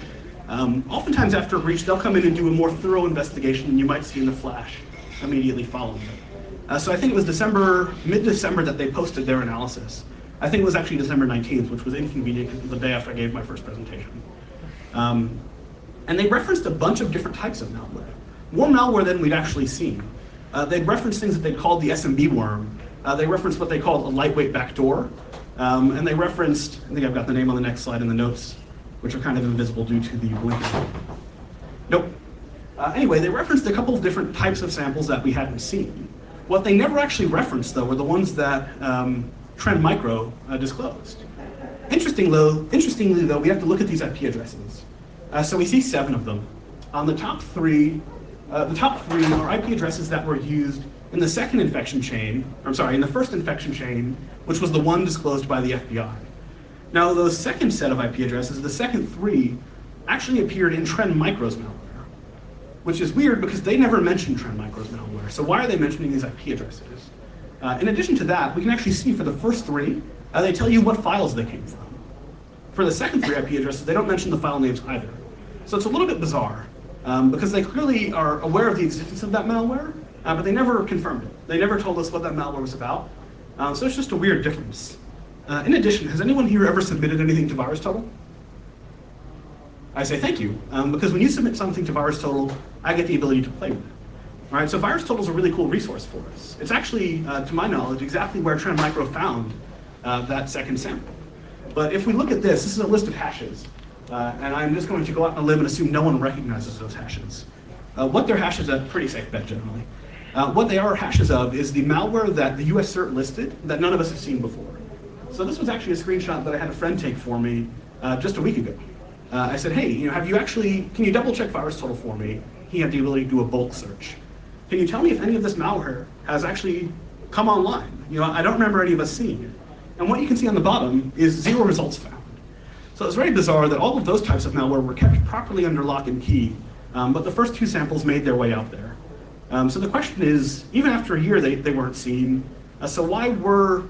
Oftentimes after a breach, they'll come in and do a more thorough investigation than you might see in the flash immediately following it. So I think it was mid-December that they posted their analysis. I think it was actually December 19th, which was inconvenient because it was the day after I gave my first presentation. And they referenced a bunch of different types of malware. More malware than we'd actually seen. They referenced things that they called the SMB worm. They referenced what they called a lightweight backdoor. And they referenced, I think I've got the name on the next slide in the notes, which are kind of invisible due to the blinking. Nope. Anyway, they referenced a couple of different types of samples that we hadn't seen. What they never actually referenced, though, were the ones that Trend Micro disclosed. Interestingly, though, we have to look at these IP addresses. So we see 7 of them. On the top three are IP addresses that were used in the second infection chain, in the first infection chain, which was the one disclosed by the FBI. Now, those second set of IP addresses, the second 3, actually appeared in Trend Micro's malware, which is weird because they never mentioned Trend Micro's malware. So why are they mentioning these IP addresses? In addition to that, we can actually see for the first 3, they tell you what files they came from. For the second 3 IP addresses, they don't mention the file names either. So it's a little bit bizarre, because they clearly are aware of the existence of that malware, but they never confirmed it. They never told us what that malware was about. So it's just a weird difference. In addition, has anyone here ever submitted anything to VirusTotal? I say thank you, because when you submit something to VirusTotal, I get the ability to play with it. All right, so VirusTotal is a really cool resource for us. It's actually, to my knowledge, exactly where Trend Micro found that second sample. But if we look at this is a list of hashes. And I'm just going to go out on a limb and assume no one recognizes those hashes. What they're hashes of, pretty safe bet generally. What they are hashes of is the malware that the US CERT listed that none of us have seen before. So this was actually a screenshot that I had a friend take for me just a week ago. I said, hey, can you double check VirusTotal for me? He had the ability to do a bulk search. Can you tell me if any of this malware has actually come online? I don't remember any of us seeing it. And what you can see on the bottom is 0 results found. So it's very bizarre that all of those types of malware were kept properly under lock and key, but the first 2 samples made their way out there. So the question is, even after a year, they weren't seen. So why were,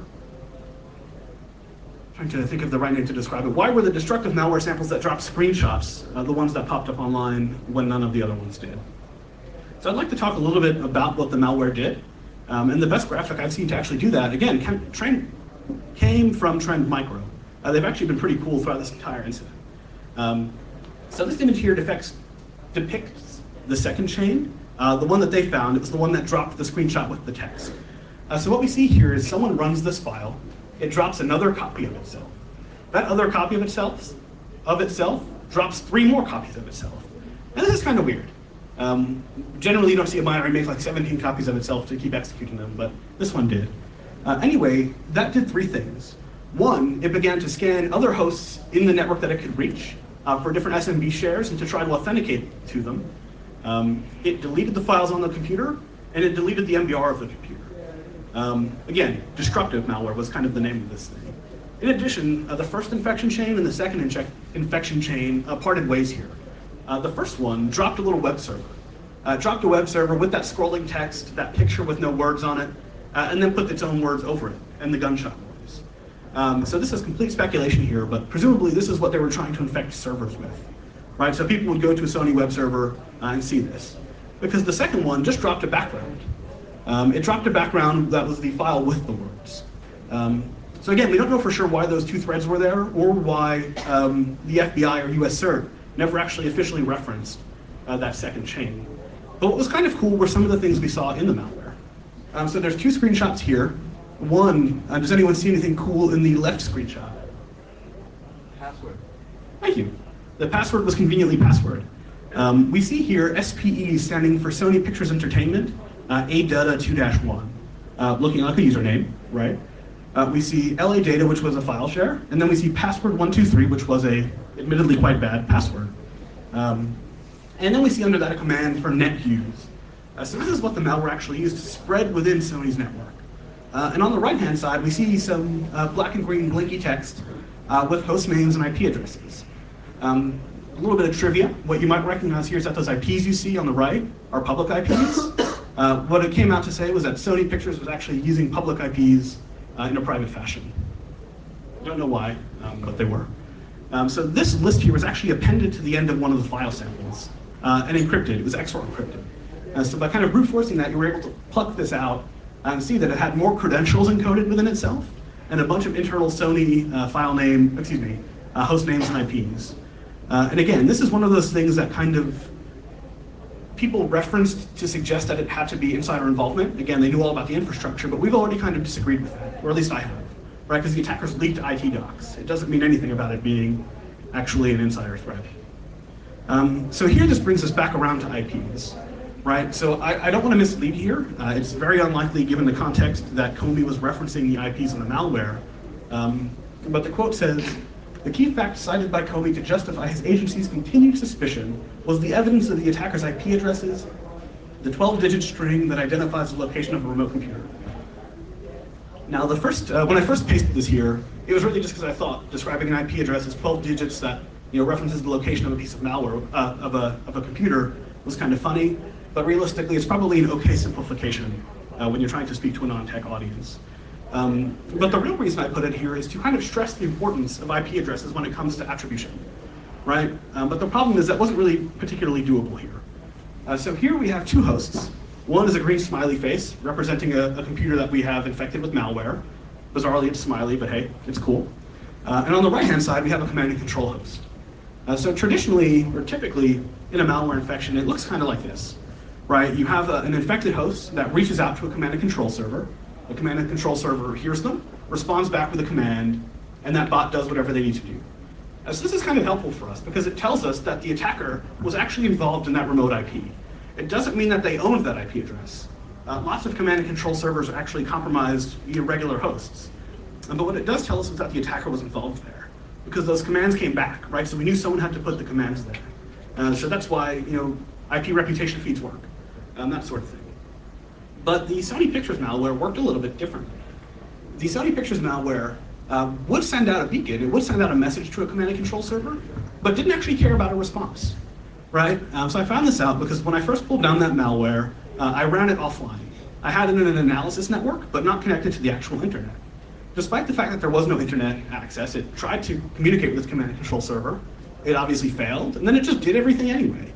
trying to think of the right name to describe it, why were the destructive malware samples that dropped screenshots the ones that popped up online when none of the other ones did? So I'd like to talk a little bit about what the malware did. And the best graphic I've seen to actually do that, again, came from Trend Micro. They've actually been pretty cool throughout this entire incident. So this image here depicts the second chain, the one that they found. It was the one that dropped the screenshot with the text. So what we see here is someone runs this file. It drops another copy of itself. That other copy of itself drops 3 more copies of itself. And this is kind of weird. Generally, you don't see a binary make like 17 copies of itself to keep executing them, but this one did. Anyway, that did 3 things. 1, it began to scan other hosts in the network that it could reach for different SMB shares and to try to authenticate to them. It deleted the files on the computer, and it deleted the MBR of the computer. Again, destructive malware was kind of the name of this thing. In addition, the first infection chain and the second infection chain parted ways here. The first one dropped a little web server. dropped a web server with that scrolling text, that picture with no words on it, and then put its own words over it, and the gunshot noise. So this is complete speculation here, but presumably this is what they were trying to infect servers with, right? So people would go to a Sony web server and see this. Because the second one just dropped a background. It dropped a background that was the file with the words. So again, we don't know for sure why those two threads were there, or why the FBI or US CERT never actually officially referenced that second chain. But what was kind of cool were some of the things we saw in the malware. So there's two screenshots here. One, does anyone see anything cool in the left screenshot?
Password.
Thank you. The password was conveniently password. We see here SPE standing for Sony Pictures Entertainment, ADATA 2-1, looking like a username, right? We see LA Data, which was a file share, and then we see password123, which was a admittedly quite bad password. And then we see under that a command for net use. So this is what the malware actually used to spread within Sony's network. And on the right-hand side, we see some black and green blinky text with host names and IP addresses. A little bit of trivia. What you might recognize here is that those IPs you see on the right are public IPs. What it came out to say was that Sony Pictures was actually using public IPs in a private fashion. Don't know why, but they were. So this list here was actually appended to the end of one of the file samples and encrypted. It was XOR encrypted. So by kind of brute forcing that, you were able to pluck this out and see that it had more credentials encoded within itself and a bunch of internal Sony host names and IPs. And again, this is one of those things that kind of people referenced to suggest that it had to be insider involvement. Again, they knew all about the infrastructure, but we've already kind of disagreed with that, or at least I have, right? Because the attackers leaked IT docs. It doesn't mean anything about it being actually an insider threat. So here this brings us back around to IPs, right? So I don't want to mislead here. It's very unlikely, given the context, that Comey was referencing the IPs in the malware. But the quote says, "The key fact cited by Comey to justify his agency's continued suspicion was the evidence of the attacker's IP addresses, the 12-digit string that identifies the location of a remote computer." Now, when I first pasted this here, it was really just because I thought describing an IP address as 12 digits that references the location of a piece of malware of a computer was kind of funny. But realistically, it's probably an okay simplification when you're trying to speak to a non-tech audience. But the real reason I put it here is to kind of stress the importance of IP addresses when it comes to attribution, right? But the problem is that wasn't really particularly doable here. So here we have two hosts. One is a green smiley face representing a computer that we have infected with malware. Bizarrely, it's smiley, but hey, it's cool. And on the right-hand side, we have a command and control host. So traditionally, or typically, in a malware infection, it looks kind of like this, right? You have an infected host that reaches out to a command and control server. The command and control server hears them, responds back with a command, and that bot does whatever they need to do. So this is kind of helpful for us because it tells us that the attacker was actually involved in that remote IP. It doesn't mean that they owned that IP address. Lots of command and control servers are actually compromised via regular hosts. But what it does tell us is that the attacker was involved there because those commands came back, right? So we knew someone had to put the commands there. So that's why IP reputation feeds work, that sort of thing. But the Sony Pictures malware worked a little bit differently. The Sony Pictures malware would send out a beacon, it would send out a message to a command and control server, but didn't actually care about a response, right? So I found this out because when I first pulled down that malware, I ran it offline. I had it in an analysis network, but not connected to the actual internet. Despite the fact that there was no internet access, it tried to communicate with its command and control server. It obviously failed, and then it just did everything anyway.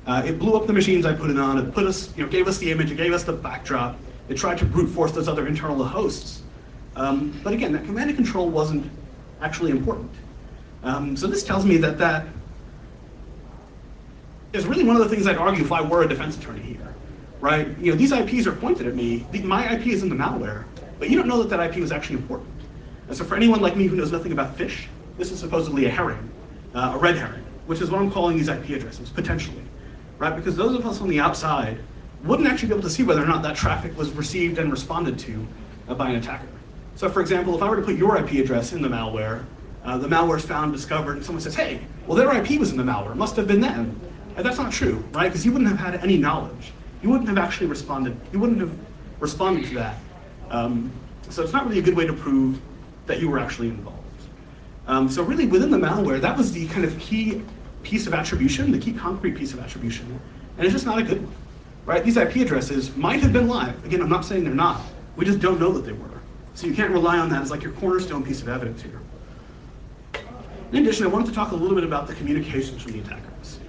It blew up the machines I put it on. It put us, gave us the image. It gave us the backdrop. It tried to brute force those other internal hosts. But again, that command and control wasn't actually important. So this tells me that that is really one of the things I'd argue if I were a defense attorney here, right? These IPs are pointed at me. My IP is in the malware, but you don't know that that IP was actually important. And so for anyone like me who knows nothing about fish, this is supposedly a herring, a red herring, which is what I'm calling these IP addresses, potentially. Right? Because those of us on the outside wouldn't actually be able to see whether or not that traffic was received and responded to by an attacker. So for example, if I were to put your IP address in the malware is found, discovered, and someone says, hey, well their IP was in the malware, it must have been them. And that's not true, right? Because you wouldn't have had any knowledge. You wouldn't have actually responded. You wouldn't have responded to that. So it's not really a good way to prove that you were actually involved. So really within the malware, that was the kind of key piece of attribution, the key concrete piece of attribution, and it's just not a good one. right? These IP addresses might have been live. Again, I'm not saying they're not. We just don't know that they were. So you can't rely on that as like your cornerstone piece of evidence here. In addition, I wanted to talk a little bit about the communications from the attackers.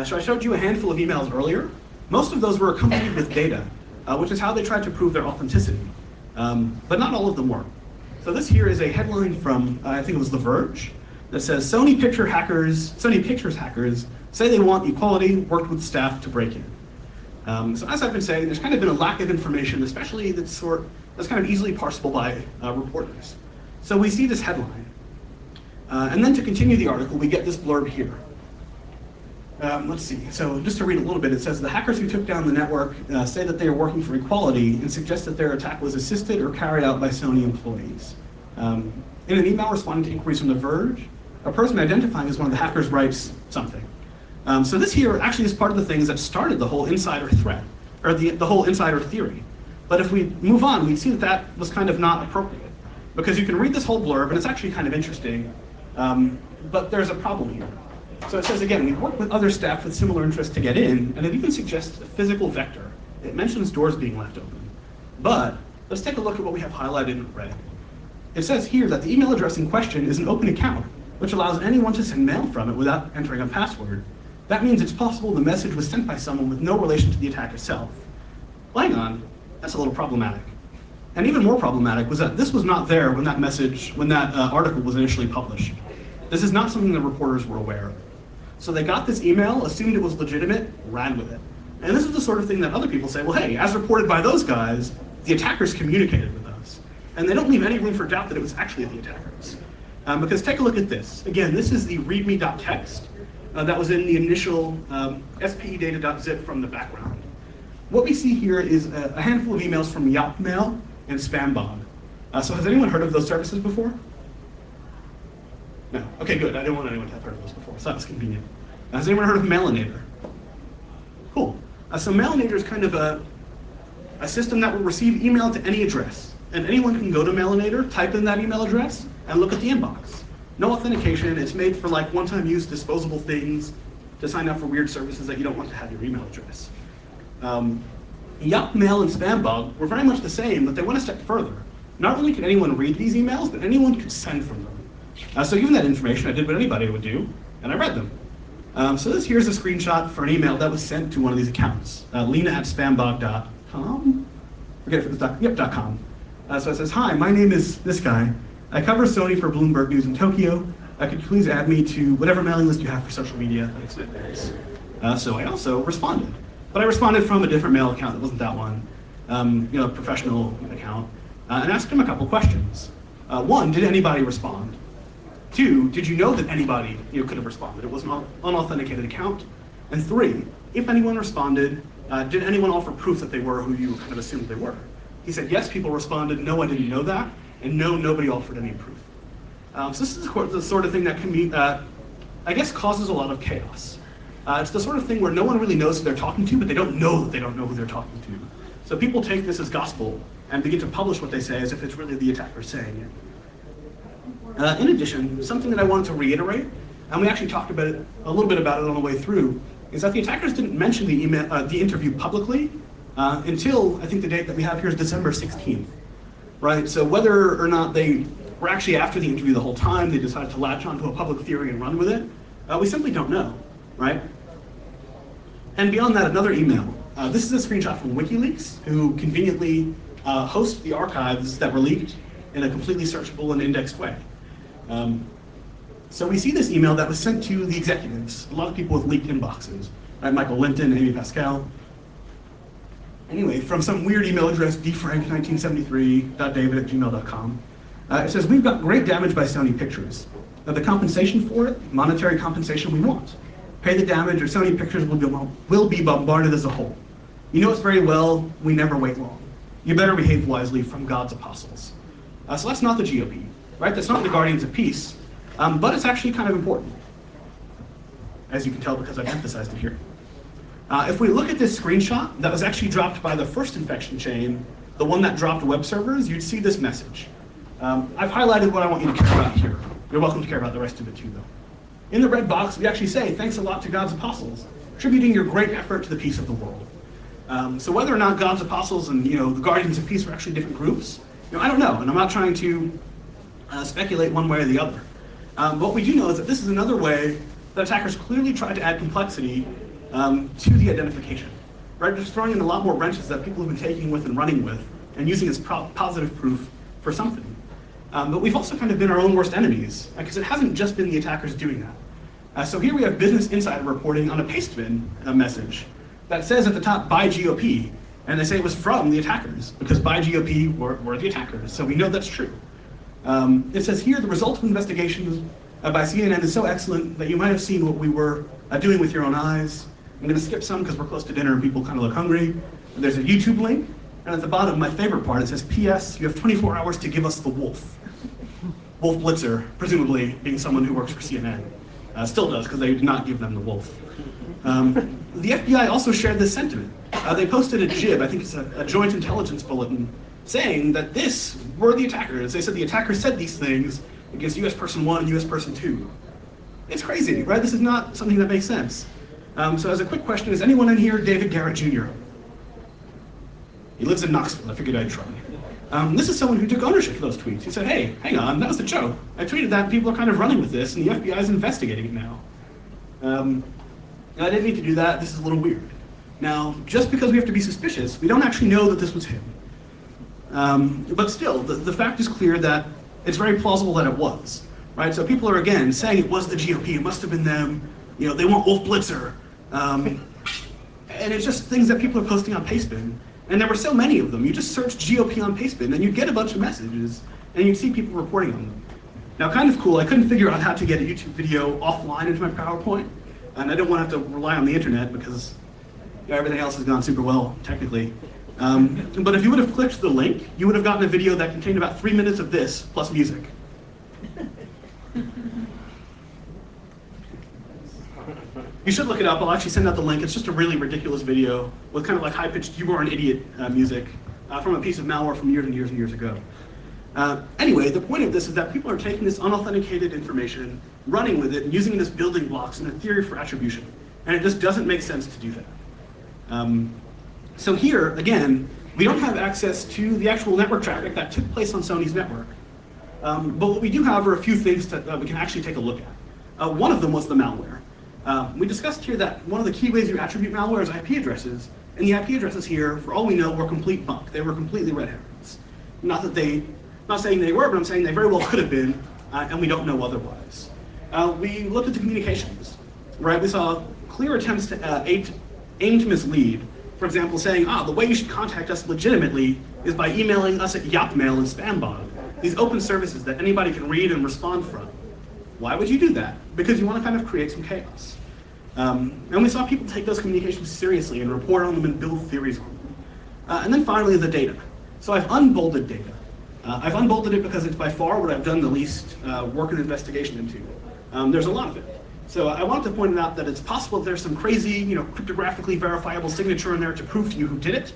So I showed you a handful of emails earlier. Most of those were accompanied with data, which is how they tried to prove their authenticity. But not all of them were. So this here is a headline from, I think it was The Verge, that says, Sony Pictures hackers say they want equality, worked with staff to break in. So as I've been saying, there's kind of been a lack of information, especially that's kind of easily parsable by reporters. So we see this headline. And then to continue the article, we get this blurb here. Let's see, so just to read a little bit, it says, the hackers who took down the network say that they are working for equality and suggest that their attack was assisted or carried out by Sony employees. In an email responding to inquiries from The Verge, a person identifying as one of the hackers writes something. So this here actually is part of the things that started the whole insider threat, or the whole insider theory. But if we move on, we see that that was kind of not appropriate. Because you can read this whole blurb, and it's actually kind of interesting, but there's a problem here. So it says, again, we work with other staff with similar interests to get in, and it even suggests a physical vector. It mentions doors being left open. But let's take a look at what we have highlighted in red. It says here that the email address in question is an open account, which allows anyone to send mail from it without entering a password. That means it's possible the message was sent by someone with no relation to the attack itself. Well, hang on, that's a little problematic. And even more problematic was that this was not there when that article was initially published. This is not something the reporters were aware of. So they got this email, assumed it was legitimate, ran with it. And this is the sort of thing that other people say, well, hey, as reported by those guys, the attackers communicated with us. And they don't leave any room for doubt that it was actually the attackers. Because take a look at this. Again, this is the readme.txt that was in the initial spedata.zip from the background. What we see here is a handful of emails from Yopmail and Spambog. So has anyone heard of those services before? No. Okay, good. I didn't want anyone to have heard of those before, so that was convenient. Has anyone heard of Mailinator? Cool. So Mailinator is kind of a system that will receive email to any address. And anyone can go to Mailinator, type in that email address, and look at the inbox. No authentication. It's made for like one-time use disposable things to sign up for weird services that you don't want to have your email address. Yopmail and Spambog were very much the same, but they went a step further. Not only could anyone read these emails, but anyone could send from them. So given that information, I did what anybody would do, and I read them. So here's a screenshot for an email that was sent to one of these accounts, lena@spambog.com? Forget if it was .com. So it says, hi, my name is this guy. I cover Sony for Bloomberg News in Tokyo. Could you please add me to whatever mailing list you have for social media? So I also responded. But I responded from a different mail account. It wasn't that one, professional account, and asked him a couple questions. One, did anybody respond? Two, did you know that anybody could have responded? It was an unauthenticated account. And three, if anyone responded, did anyone offer proof that they were who you kind of assumed they were? He said, yes, people responded, no, I didn't know that, and no, nobody offered any proof. So this is the sort of thing that can be, I guess, causes a lot of chaos. It's the sort of thing where no one really knows who they're talking to, but they don't know that they don't know who they're talking to. So people take this as gospel and begin to publish what they say as if it's really the attacker saying it. In addition, something that I wanted to reiterate, and we actually talked about it a little bit about it on the way through, is that the attackers didn't mention the interview publicly until I think the date that we have here is December 16th, right? So whether or not they were actually after the interview the whole time, they decided to latch onto a public theory and run with it, we simply don't know, right? And beyond that, another email. This is a screenshot from WikiLeaks, who conveniently host the archives that were leaked in a completely searchable and indexed way. So we see this email that was sent to the executives, a lot of people with leaked inboxes, right? Michael Linton, Amy Pascal. Anyway, from some weird email address, dfrank1973.david@gmail.com. It says, we've got great damage by Sony Pictures. The compensation for it, monetary compensation we want. Pay the damage or Sony Pictures will be bombarded as a whole. You know us very well, we never wait long. You better behave wisely from God's apostles. So that's not the GOP, right? That's not the Guardians of Peace, but it's actually kind of important, as you can tell because I've emphasized it here. If we look at this screenshot that was actually dropped by the first infection chain, the one that dropped web servers, you'd see this message. I've highlighted what I want you to care about here. You're welcome to care about the rest of it too, though. In the red box, we actually say, thanks a lot to God's apostles, attributing your great effort to the peace of the world. So whether or not God's apostles and the guardians of peace were actually different groups, I don't know, and I'm not trying to speculate one way or the other. But what we do know is that this is another way that attackers clearly tried to add complexity to the identification, right? Just throwing in a lot more wrenches that people have been taking with and running with and using as positive proof for something. But we've also kind of been our own worst enemies, because it hasn't just been the attackers doing that. So here we have Business Insider reporting on a pastebin message that says at the top, "Buy GOP," and they say it was from the attackers, because Buy GOP were the attackers, so we know that's true. It says here, "The result of investigations by CNN is so excellent that you might have seen what we were doing with your own eyes." I'm going to skip some because we're close to dinner and people kind of look hungry. There's a YouTube link, and at the bottom, my favorite part, it says, "P.S. You have 24 hours to give us the wolf." Wolf Blitzer, presumably being someone who works for CNN. Still does, because they did not give them the wolf. The FBI also shared this sentiment. They posted a JIB, I think it's a joint intelligence bulletin, saying that this were the attackers. They said the attackers said these things against US Person 1 and US Person 2. It's crazy, right? This is not something that makes sense. So as a quick question, is anyone in here David Garrett Jr.? He lives in Knoxville. I figured I'd try. This is someone who took ownership for those tweets. He said, "Hey, hang on, that was a joke. I tweeted that, people are kind of running with this, and the FBI is investigating it now. I didn't need to do that, this is a little weird." Now, just because we have to be suspicious, we don't actually know that this was him. But still, the fact is clear that it's very plausible that it was, right? So people are, again, saying it was the GOP, it must have been them, they want Wolf Blitzer. And it's just things that people are posting on Pastebin. And there were so many of them. You just search GOP on Pastebin and you'd get a bunch of messages and you'd see people reporting on them. Now, kind of cool, I couldn't figure out how to get a YouTube video offline into my PowerPoint, and I didn't want to have to rely on the internet because everything else has gone super well, technically. But if you would have clicked the link, you would have gotten a video that contained about 3 minutes of this plus music. You should look it up. I'll actually send out the link. It's just a really ridiculous video with kind of like high-pitched "You Are an Idiot" music from a piece of malware from years and years and years ago. Anyway, the point of this is that people are taking this unauthenticated information, running with it, and using it as building blocks in a theory for attribution. And it just doesn't make sense to do that. So here, again, we don't have access to the actual network traffic that took place on Sony's network. But what we do have are a few things that we can actually take a look at. One of them was the malware. We discussed here that one of the key ways you attribute malware is IP addresses, and the IP addresses here, for all we know, were complete bunk. They were completely red herrings. Not saying they were, but I'm saying they very well could have been, and we don't know otherwise. We looked at the communications, right? We saw clear attempts to aim to mislead. For example, saying, the way you should contact us legitimately is by emailing us at Yopmail and Spambot, these open services that anybody can read and respond from. Why would you do that? Because you want to kind of create some chaos. And we saw people take those communications seriously and report on them and build theories on them. And then finally, the data. So I've unbolded data. I've unbolded it because it's by far what I've done the least work and investigation into. There's a lot of it. So I wanted to point out that it's possible that there's some crazy, cryptographically verifiable signature in there to prove to you who did it.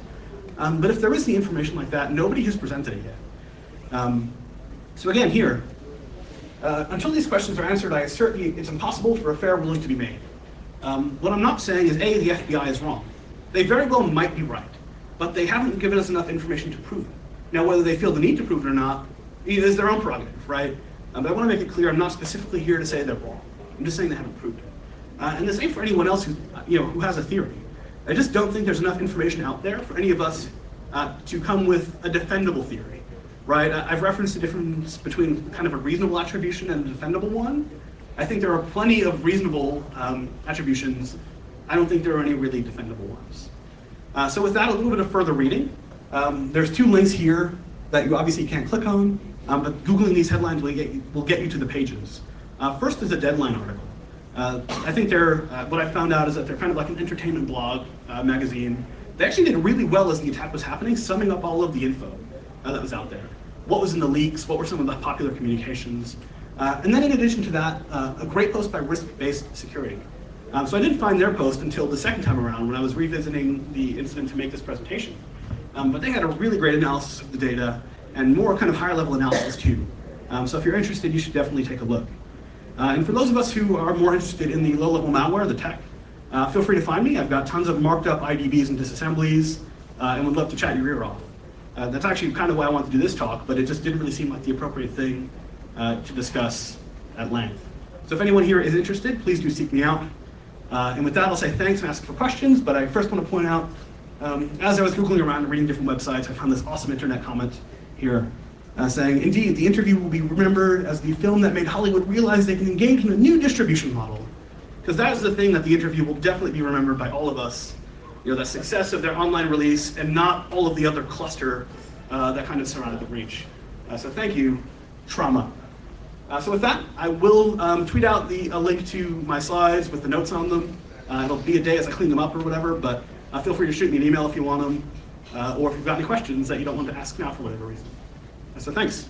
But if there is the information like that, nobody has presented it yet. So again, here, until these questions are answered, I assert it's impossible for a fair ruling to be made. What I'm not saying is, A, the FBI is wrong. They very well might be right, but they haven't given us enough information to prove it. Now, whether they feel the need to prove it or not is their own prerogative, right? But I want to make it clear I'm not specifically here to say they're wrong. I'm just saying they haven't proved it. And the same for anyone else who has a theory. I just don't think there's enough information out there for any of us to come with a defendable theory, right? I've referenced the difference between kind of a reasonable attribution and a defendable one. I think there are plenty of reasonable attributions. I don't think there are any really defendable ones. So with that, a little bit of further reading. There's 2 links here that you obviously can't click on, but Googling these headlines will get you to the pages. First is a Deadline article. I think what I found out is that they're kind of like an entertainment blog magazine. They actually did really well as the attack was happening, summing up all of the info that was out there. What was in the leaks, what were some of the popular communications. And then in addition to that, a great post by Risk-Based Security. So I didn't find their post until the second time around when I was revisiting the incident to make this presentation. But they had a really great analysis of the data and more kind of higher level analysis too. So if you're interested, you should definitely take a look. And for those of us who are more interested in the low-level malware, the tech, feel free to find me. I've got tons of marked up IDBs and disassemblies, and would love to chat your ear off. That's actually kind of why I wanted to do this talk, but it just didn't really seem like the appropriate thing to discuss at length. So if anyone here is interested, please do seek me out. And with that, I'll say thanks and ask for questions, but I first want to point out, as I was Googling around and reading different websites, I found this awesome internet comment here saying, indeed, the interview will be remembered as the film that made Hollywood realize they can engage in a new distribution model. Because that is the thing that the interview will definitely be remembered by all of us. You know, the success of their online release and not all of the other cluster that kind of surrounded the breach. So thank you, Trauma. So with that, I will tweet out a link to my slides with the notes on them. It'll be a day as I clean them up or whatever, but feel free to shoot me an email if you want them, or if you've got any questions that you don't want to ask now for whatever reason. So thanks.